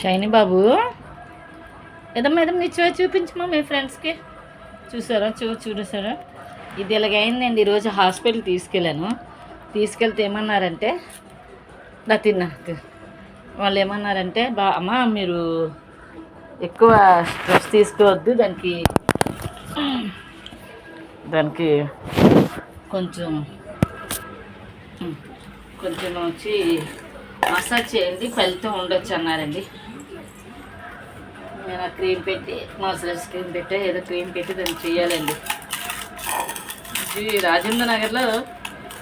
Shiny బాబు ఏదమ్మా నిచ్చో చూపించమా మీ ఫ్రెండ్స్కి. చూసారా చూసారా ఇది ఇలాగైందండి. ఈరోజు హాస్పిటల్ తీసుకెళ్తే ఏమన్నారంటే నా తిన్నా వాళ్ళు ఏమన్నారంటే అమ్మ మీరు ఎక్కువ స్ట్రెస్ తీసుకోవద్దు, దానికి కొంచెం వచ్చి మసాజ్ చేయండి, ఫలితం ఉండొచ్చు అన్నారండి. నేను ఆ క్రీమ్ పెట్టి మసాజ్ క్రీమ్ పెట్టి ఏదో క్రీమ్ పెట్టి దాన్ని చేయాలండి. ఇది రాజేంద్ర నగర్లో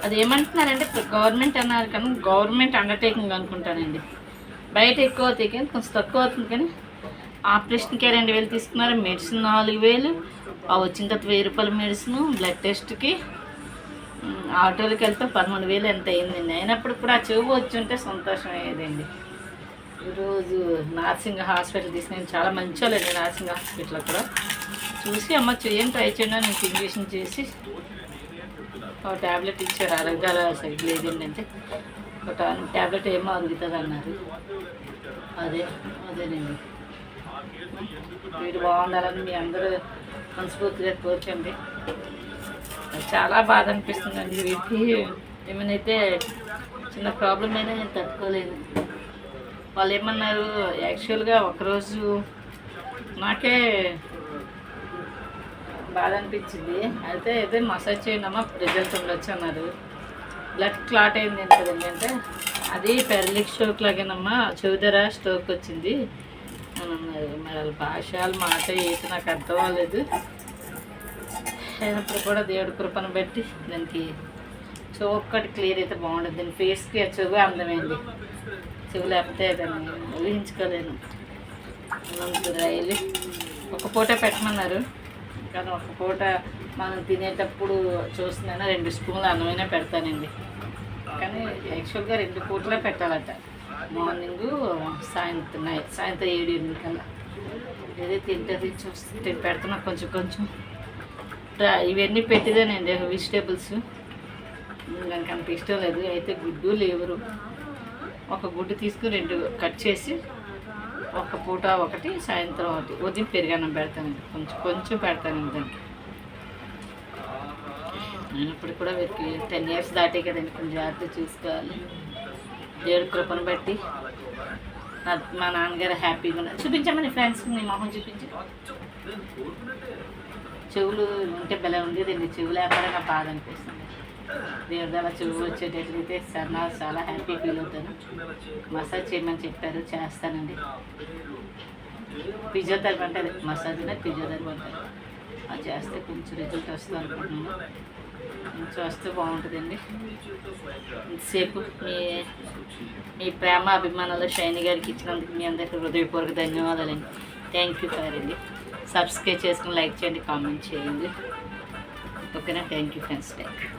అది ఏమంటున్నారంటే గవర్నమెంట్ అన్నారు, కానీ గవర్నమెంట్ అండర్టేకింగ్ అనుకుంటానండి. బయట ఎక్కువ అవుతాయి కానీ కొంచెం తక్కువ అవుతుంది, కానీ ఆపరేషన్కే 2000 తీసుకున్నారు, మెడిసిన్ 4000, వచ్చిన తర్వాత 1000 రూపాయల మెడిసిన్, బ్లడ్ టెస్ట్కి ఆటోలకి వెళ్తే 13,000 ఎంత అయిందండి. అయినప్పుడు కూడా ఆ చెవు వచ్చి ఉంటే సంతోషం అయ్యేదండి. ఈరోజు నార్సింగ్ హాస్పిటల్ తీసుకుని చాలా మంచి వాళ్ళండి. నార్సింగ్ హాస్పిటల్ కూడా చూసి అమ్మ చేయండి, ట్రై చేయండి నేను ఇంజక్షన్ చేసి ఒక ట్యాబ్లెట్ ఇచ్చారు. అరగాల సరిగ్గా లేదండి అంటే ఒక ట్యాబ్లెట్ ఏమో అరుగుతుంది అన్నారు. అదేనండి. వీడు బాగుండాలని మీ అందరూ మనస్ఫూర్తిగా కోరుకోండి. చాలా బాధ అనిపిస్తుందండి. వీటికి ఏమైనా చిన్న ప్రాబ్లం అయినా నేను తట్టుకోలేదు. వాళ్ళు ఏమన్నారు, యాక్చువల్గా ఒకరోజు నాకే బాధ అనిపించింది. అయితే ఏదో మసాజ్ చేయడమా రిజల్ట్ ఉండొచ్చు అన్నారు. బ్లడ్ క్లాట్ అయింది కదండి అంటే అది పెరలిక్ స్ట్రోక్ లాగేనమ్మా, చెవుదర స్ట్రోక్ వచ్చింది అని అన్నారు. మరి వాళ్ళ భాష మాట ఏంటి నాకు అర్థం అవ్వలేదు. అయినప్పుడు కూడా దేవుడి కృపను బట్టి దానికి చెవు ఒక్కటి క్లియర్ అయితే బాగుంటుంది. దాని ఫేస్కి ఆ చెవు అందమైంది. చెవు లేకపోతే దాన్ని ఊహించుకోలేను. రైలు ఒక పూట పెట్టమన్నారు, కానీ ఒక పూట మనం తినేటప్పుడు చూస్తున్నాను 2 స్పూన్లు అన్నమైనా పెడతానండి. కానీ యాక్చువల్గా 2 పూటలే పెట్టాలట, మార్నింగు సాయంత్రం 7-8 కల్లా. ఏదైతే తింటుంది చూస్తే పెడుతున్నా కొంచెం. ఇవన్నీ పెట్టిదేనండి వెజిటేబుల్స్, దానికి అంత ఇష్టం లేదు. అయితే గుడ్డు లేవరు, ఒక గుడ్డు తీసుకుని 2 కట్ చేసి ఒక పూట ఒకటి, సాయంత్రం ఒకటి, ఉదయం పెరుగన్నం పెడతానండి. కొంచెం పెడతానండి దానికి. అయినప్పుడు కూడా వీరికి 10 years దాటే కదండి, కొంచెం జాగ్రత్త చూసుకోవాలి. దేవుడి కృపను బట్టి మా నాన్నగారు హ్యాపీగా ఉన్నారు. చూపించమని ఫ్రెండ్స్కి నీ మొహం చూపించి. చెవులు ఉంటే భలే ఉండేదండి, చెవు లేకపోతే నాకు బాధ అనిపిస్తుంది. దేవుడి ద్వారా చెవు వచ్చేటట్లయితే చాలా హ్యాపీ ఫీల్ అవుతాను. మసాజ్ చేయమని చెప్పారు, చేస్తానండి. ఫిజియోథెరపీ అంటే అది మసాజ్నే ఫిజియోథెరపీ అంటారు. అది చేస్తే కొంచెం రిజల్ట్ వస్తుంది అనుకుంటున్నాను. కొంచెం వస్తే బాగుంటుందండి. ఇంతసేపు మీ ప్రేమ అభిమానాలు షైనీ గారికి ఇచ్చినందుకు మీ అందరికీ హృదయపూర్వక ధన్యవాదాలండి. థ్యాంక్ యూ ఫర్ అండి. సబ్స్క్రైబ్ చేసుకుని లైక్ చేయండి, కామెంట్ చేయండి. ఓకేనా? Thank you friends. Thank you.